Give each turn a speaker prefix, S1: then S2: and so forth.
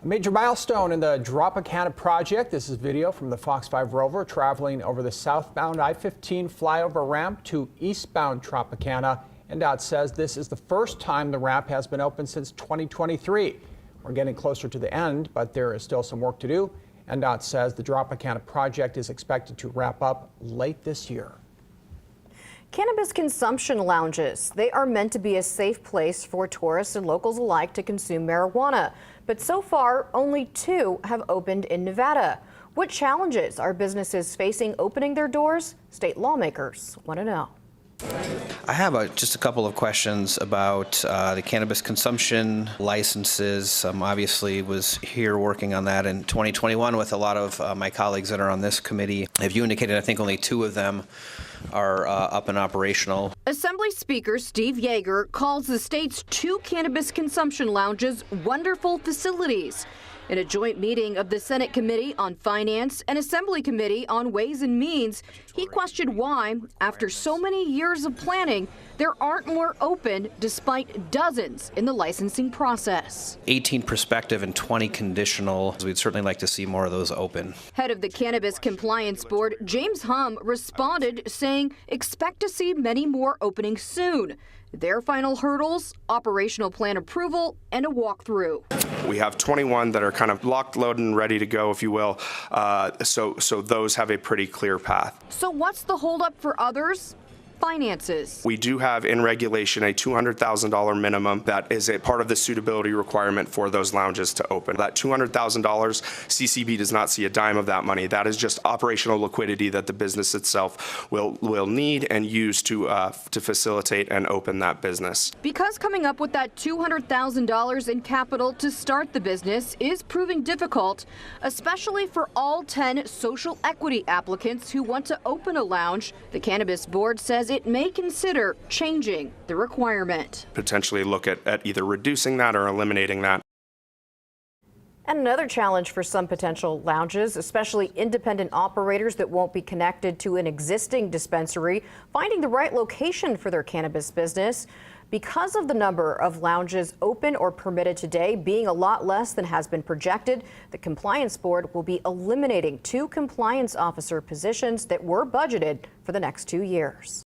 S1: A major milestone in the Tropicana project. This is video from the Fox 5 rover traveling over the southbound I-15 flyover ramp to eastbound Tropicana. NDOT says this is the first time the ramp has been open since 2023. We're getting closer to the end, but there is still some work to do. NDOT says the Tropicana project is expected to wrap up late this year.
S2: Cannabis consumption lounges. They are meant to be a safe place for tourists and locals alike to consume marijuana. But so far, only 2 have opened in Nevada. What challenges are businesses facing opening their doors? State lawmakers want to know.
S3: I have just a couple of questions about the cannabis consumption licenses. Obviously was here working on that in 2021 with a lot of my colleagues that are on this committee. As you indicated, I think only 2 of them are up and operational.
S2: Assembly Speaker Steve Yeager calls the state's 2 cannabis consumption lounges wonderful facilities. In a joint meeting of the Senate Committee on Finance and Assembly Committee on Ways and Means, he questioned why, after so many years of planning, there aren't more open despite dozens in the licensing process.
S3: 18 prospective and 20 conditional. We'd certainly like to see more of those open.
S2: Head of the Cannabis Compliance Board, James Hum, responded saying expect to see many more opening soon. Their final hurdles, operational plan approval, and a walkthrough.
S4: We have 21 that are kind of locked, loaded, and ready to go, if you will. So those have a pretty clear path.
S2: So what's the holdup for others? Finances.
S4: We do have in regulation a $200,000 minimum that is a part of the suitability requirement for those lounges to open. That $200,000, CCB does not see a dime of that money. That is just operational liquidity that the business itself will need and use to facilitate and open that business.
S2: Because coming up with that $200,000 in capital to start the business is proving difficult, especially for all 10 social equity applicants who want to open a lounge, the Cannabis Board says it may consider changing the requirement.
S4: Potentially look at either reducing that or eliminating that.
S2: And another challenge for some potential lounges, especially independent operators that won't be connected to an existing dispensary, finding the right location for their cannabis business. Because of the number of lounges open or permitted today being a lot less than has been projected, the Compliance Board will be eliminating 2 compliance officer positions that were budgeted for the next 2 years.